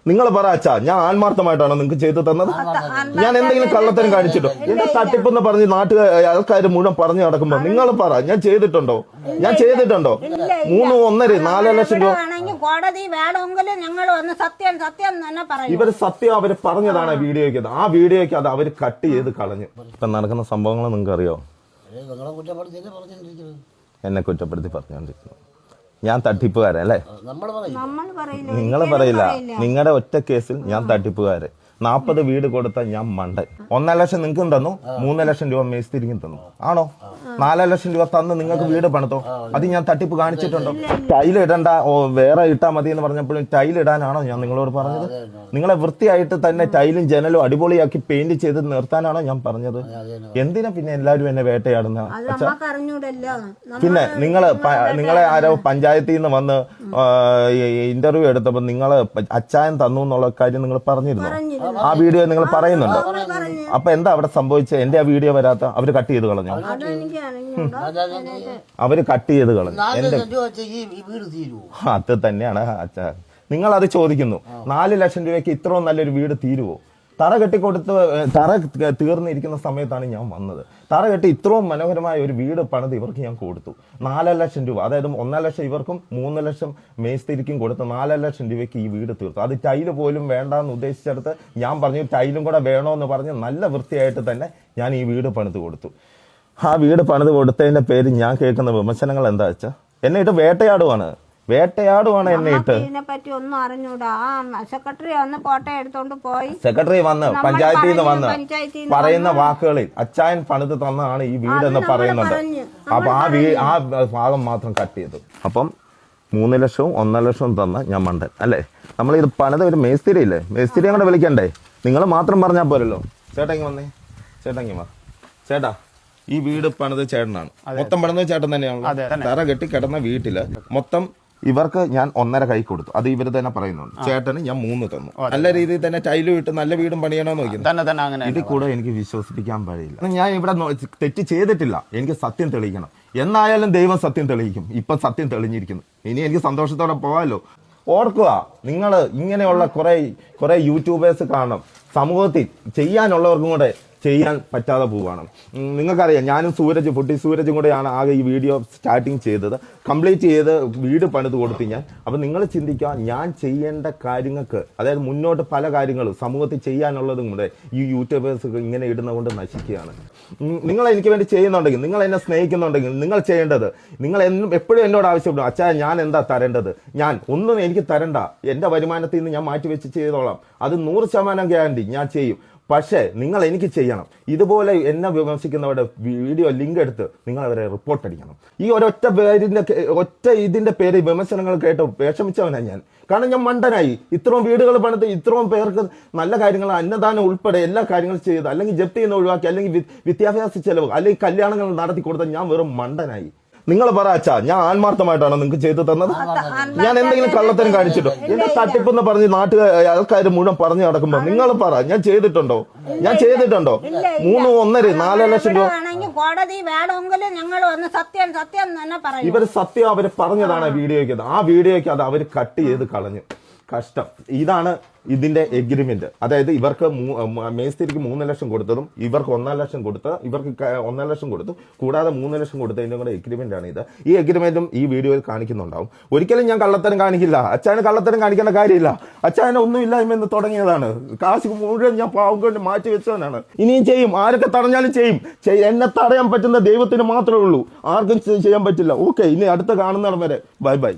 നിങ്ങൾ പറ അച്ഛാ, ഞാൻ ആത്മാർത്ഥമായിട്ടാണോ നിങ്ങൾക്ക് ചെയ്തു തന്നത്? ഞാൻ എന്തെങ്കിലും കള്ളത്തരം കാണിച്ചിട്ടോ? എന്റെ തട്ടിപ്പെന്ന് പറഞ്ഞ് ആൾക്കാർ മുഴുവൻ പറഞ്ഞു നടക്കുമ്പോ നിങ്ങൾ പറ, ഞാൻ ചെയ്തിട്ടുണ്ടോ? ഞാൻ ചെയ്തിട്ടുണ്ടോ? 3, 1.5, 4 ലക്ഷം രൂപ കോടതി വേണമെങ്കിൽ ഞങ്ങൾ ഒന്ന് സത്യം സത്യം തന്നെ പറയും. ഇവര് സത്യം അവര് പറഞ്ഞതാണ് വീഡിയോയ്ക്ക്. ആ വീഡിയോയ്ക്ക് അത് അവര് കട്ട് ചെയ്ത് കളഞ്ഞു. ഇപ്പൊ നടക്കുന്ന സംഭവങ്ങൾ നിങ്ങൾക്ക് അറിയോ? എന്നെ കുറ്റപ്പെടുത്തി പറഞ്ഞോണ്ടിരിക്കുന്നു. ഞാൻ തട്ടിപ്പുകാരൻ അല്ലേ? നിങ്ങൾ പറയില്ല. നിങ്ങളുടെ ഒറ്റ കേസിൽ ഞാൻ തട്ടിപ്പുകാരൻ. 40 വീട് കൊടുത്ത ഞാൻ മണ്ടൻ. 1 ലക്ഷം നിങ്ങൾക്കും തന്നു, 3 ലക്ഷം രൂപ മേസ്തിരിക്കും തന്നു. ആണോ? 4 ലക്ഷം രൂപ തന്ന് നിങ്ങൾക്ക് വീട് പണിതോ? അത് ഞാൻ തട്ടിപ്പ് കാണിച്ചിട്ടുണ്ടോ? ടൈൽ ഇടണ്ട, വേറെ ഇട്ടാ മതി എന്ന് പറഞ്ഞപ്പോഴും ടൈൽ ഇടാനാണോ ഞാൻ നിങ്ങളോട് പറഞ്ഞത്? നിങ്ങളെ വൃത്തിയായിട്ട് തന്നെ ടൈലും ജനലും അടിപൊളിയാക്കി പെയിന്റ് ചെയ്ത് നിർത്താനാണോ ഞാൻ പറഞ്ഞത്? എന്തിനാ പിന്നെ എല്ലാവരും എന്നെ വേട്ടയാടുന്ന? പിന്നെ നിങ്ങളെ ആരോ പഞ്ചായത്തിൽ നിന്ന് വന്ന് ഇന്റർവ്യൂ എടുത്തപ്പോ നിങ്ങള് അച്ചായൻ തന്നു എന്നുള്ള കാര്യം നിങ്ങൾ പറഞ്ഞിരുന്നു. ആ വീഡിയോ നിങ്ങൾ പറയുന്നുണ്ട്. അപ്പൊ എന്താ അവിടെ സംഭവിച്ചത്? എന്റെ ആ വീഡിയോ വരാത്ത അവര് കട്ട് ചെയ്ത് കളഞ്ഞു. അവര് കട്ട് ചെയ്ത് കളഞ്ഞു. അത് തന്നെയാണ് അച്ഛാ, നിങ്ങൾ അത് ചോദിക്കുന്നു. 4 ലക്ഷം രൂപയ്ക്ക് ഇത്രയും നല്ലൊരു വീട് തീരുവോ? തറ കെട്ടിക്കൊടുത്ത് തറ തീർന്നിരിക്കുന്ന സമയത്താണ് ഞാൻ വന്നത്. തറ കെട്ടി ഇത്രയും മനോഹരമായ ഒരു വീട് പണിത് ഇവർക്ക് ഞാൻ കൊടുത്തു. 4 ലക്ഷം രൂപ, അതായത് 1 ലക്ഷം ഇവർക്കും 3 ലക്ഷം മേസ്തിരിക്കും കൊടുത്ത് 4 ലക്ഷം രൂപയ്ക്ക് ഈ വീട് തീർത്തു. അത് ടൈല് പോലും വേണ്ടാന്ന് ഉദ്ദേശിച്ചെടുത്ത് ഞാൻ പറഞ്ഞു ടൈലും കൂടെ വേണോന്ന് പറഞ്ഞ് നല്ല വൃത്തിയായിട്ട് തന്നെ ഞാൻ ഈ വീട് പണിത് കൊടുത്തു. ആ വീട് പണിത് കൊടുത്തതിന്റെ പേര് ഞാൻ കേൾക്കുന്ന വിമർശനങ്ങൾ എന്താ വെച്ചാൽ എന്നെ ഇട്ട് വേട്ടയാടുവാണ് എന്നെ ഇട്ട്. ഇതിനെപ്പറ്റി ഒന്നും അറിഞ്ഞൂടാ. സെക്രട്ടറി വന്ന് ഫോട്ടോ എടുത്തോണ്ട് പോയി. സെക്രട്ടറി വന്ന് പഞ്ചായത്തിൽ നിന്ന് വന്ന് പറയുന്ന വാക്കുകളിൽ അച്ചായൻ പണിത് തന്നാണ് ഈ വീടെന്ന് പറയുന്നുണ്ട്. അപ്പൊ ആ ഭാഗം മാത്രം കട്ട് ചെയ്തു. അപ്പം 3 ലക്ഷവും 1 ലക്ഷവും തന്ന ഞാൻ മണ്ടൻ അല്ലേ? നമ്മൾ ഇത് പണിത ഒരു മേസ്തിരി ഇല്ലേ? മേസ്തിരി അങ്ങോട്ട് വിളിക്കണ്ടേ? നിങ്ങൾ മാത്രം പറഞ്ഞാൽ പോരല്ലോ. ചേട്ടങ്ങി വന്നേ, ചേട്ടങ്ങി വാ. ചേട്ടാ, ഈ വീട് പണിത് ചേട്ടനാണ്. മൊത്തം പണിത് ചേട്ടൻ തന്നെയാണല്ലോ. തറ കെട്ടി കിടന്ന വീട്ടില് മൊത്തം ഇവർക്ക് ഞാൻ 1.5 കൈ കൊടുത്തു. അത് ഇവർ തന്നെ പറയുന്നുണ്ട്. ചേട്ടന് ഞാൻ 3 തന്നു. നല്ല രീതിയിൽ തന്നെ ടൈലും ഇട്ട് നല്ല വീടും പണിയണമെന്ന് നോക്കുന്നു. ഇതിൽ കൂടെ എനിക്ക് വിശ്വസിപ്പിക്കാൻ കഴിയില്ല. ഞാൻ ഇവിടെ തെറ്റ് ചെയ്തിട്ടില്ല. എനിക്ക് സത്യം തെളിയിക്കണം. എന്നായാലും ദൈവം സത്യം തെളിയിക്കും. ഇപ്പം സത്യം തെളിഞ്ഞിരിക്കുന്നു. ഇനി എനിക്ക് സന്തോഷത്തോടെ പോവാമല്ലോ. ഓർക്കുക, നിങ്ങൾ ഇങ്ങനെയുള്ള കുറെ യൂട്യൂബേഴ്സ് കാണും. സമൂഹത്തിൽ ചെയ്യാനുള്ളവർക്കും കൂടെ ചെയ്യാൻ പറ്റാതെ പോവുകയാണ്. നിങ്ങൾക്കറിയാം, ഞാനും സൂരജും കൂടെയാണ് ആകെ ഈ വീഡിയോ സ്റ്റാർട്ടിങ് ചെയ്തത്. കംപ്ലീറ്റ് ചെയ്ത് വീട് പണിത് കൊടുത്തു ഞാൻ. അപ്പം നിങ്ങൾ ചിന്തിക്കുക, ഞാൻ ചെയ്യേണ്ട കാര്യങ്ങൾക്ക്, അതായത് മുന്നോട്ട് പല കാര്യങ്ങളും സമൂഹത്തിൽ ചെയ്യാനുള്ളതും കൂടെ ഈ യൂട്യൂബേഴ്സ് ഇങ്ങനെ ഇടുന്നതുകൊണ്ട് നശിക്കുകയാണ്. നിങ്ങൾ എനിക്ക് വേണ്ടി ചെയ്യുന്നുണ്ടെങ്കിൽ, നിങ്ങൾ എന്നെ സ്നേഹിക്കുന്നുണ്ടെങ്കിൽ നിങ്ങൾ ചെയ്യേണ്ടത്, നിങ്ങൾ എപ്പോഴും എന്നോട് ആവശ്യപ്പെടും, അച്ഛാ ഞാൻ എന്താ തരേണ്ടത്? ഞാൻ ഒന്നും എനിക്ക് തരണ്ട. എൻ്റെ വരുമാനത്തിൽ നിന്ന് ഞാൻ മാറ്റിവെച്ച് ചെയ്തോളാം. അത് 100% ഗ്യാരണ്ടി ഞാൻ ചെയ്യും. പക്ഷേ നിങ്ങൾ എനിക്ക് ചെയ്യണം. ഇതുപോലെ എന്നെ വിമർശിക്കുന്നവരുടെ വീഡിയോ ലിങ്ക് എടുത്ത് നിങ്ങൾ അവരെ റിപ്പോർട്ട് അടിക്കണം. ഈ ഒറ്റ ഇതിന്റെ പേര് വിമർശനങ്ങൾ കേട്ട് വിഷമിച്ചവനാണ് ഞാൻ. കാരണം ഞാൻ മണ്ടനായി. ഇത്രയും വീടുകൾ പണിത് ഇത്രയും പേർക്ക് നല്ല കാര്യങ്ങൾ, അന്നദാനം ഉൾപ്പെടെ എല്ലാ കാര്യങ്ങളും ചെയ്ത്, അല്ലെങ്കിൽ ജപ്തി ചെയ്യുന്ന ഒഴിവാക്കി, അല്ലെങ്കിൽ വിദ്യാഭ്യാസ ചെലവ്, അല്ലെങ്കിൽ കല്യാണങ്ങൾ നടത്തി കൊടുത്ത ഞാൻ വെറും മണ്ടനായി. നിങ്ങൾ പറ അച്ഛാ, ഞാൻ ആത്മാർത്ഥമായിട്ടാണോ നിങ്ങൾക്ക് ചെയ്തു തന്നത്? ഞാൻ എന്തെങ്കിലും കള്ളത്തരം കാണിച്ചിട്ടോ? എന്റെ തട്ടിപ്പെന്ന് പറഞ്ഞ് ആൾക്കാർ മുഴുവൻ പറഞ്ഞു നടക്കുമ്പോ നിങ്ങൾ പറ, ഞാൻ ചെയ്തിട്ടുണ്ടോ? 3, 1.5, 4 ലക്ഷം രൂപ കോടതി വേണമെങ്കിൽ ഞങ്ങൾ ഒന്ന് സത്യം സത്യം തന്നെ പറയും. ഇവര് സത്യം അവര് പറഞ്ഞതാണ് വീഡിയോയ്ക്ക്. ആ വീഡിയോയ്ക്ക് അത് അവര് കട്ട് ചെയ്ത് കളഞ്ഞു. കഷ്ടം. ഇതാണ് ഇതിന്റെ എഗ്രിമെന്റ്. അതായത് ഇവർക്ക് മേസ്തിരിക്ക് 3 ലക്ഷം കൊടുത്തതും ഇവർക്ക് 1 ലക്ഷം കൊടുത്ത്, ഇവർക്ക് 1 ലക്ഷം കൊടുത്തു, കൂടാതെ 3 ലക്ഷം കൊടുത്തതിന്റെ കൂടെ എഗ്രിമെന്റ് ആണ് ഇത്. ഈ എഗ്രിമെന്റും ഈ വീഡിയോയിൽ കാണിക്കുന്നുണ്ടാവും. ഒരിക്കലും ഞാൻ കള്ളത്തരം കാണിക്കില്ല. അച്ഛന് കള്ളത്തരം കാണിക്കേണ്ട കാര്യമില്ല. അച്ഛന് ഒന്നുമില്ലായ്മ തുടങ്ങിയതാണ്. കാശ് മുഴുവൻ ഞാൻ പാവം കൊണ്ട് മാറ്റി വെച്ചവനാണ്. ഇനിയും ചെയ്യും. ആരൊക്കെ തടഞ്ഞാലും ചെയ്യും. എന്നെ തടയാൻ പറ്റുന്ന ദൈവത്തിന് മാത്രമേ ഉള്ളൂ. ആർക്കും ചെയ്യാൻ പറ്റില്ല. ഓക്കെ, ഇനി അടുത്ത കാണുന്നിടം വരെ ബൈ ബൈ.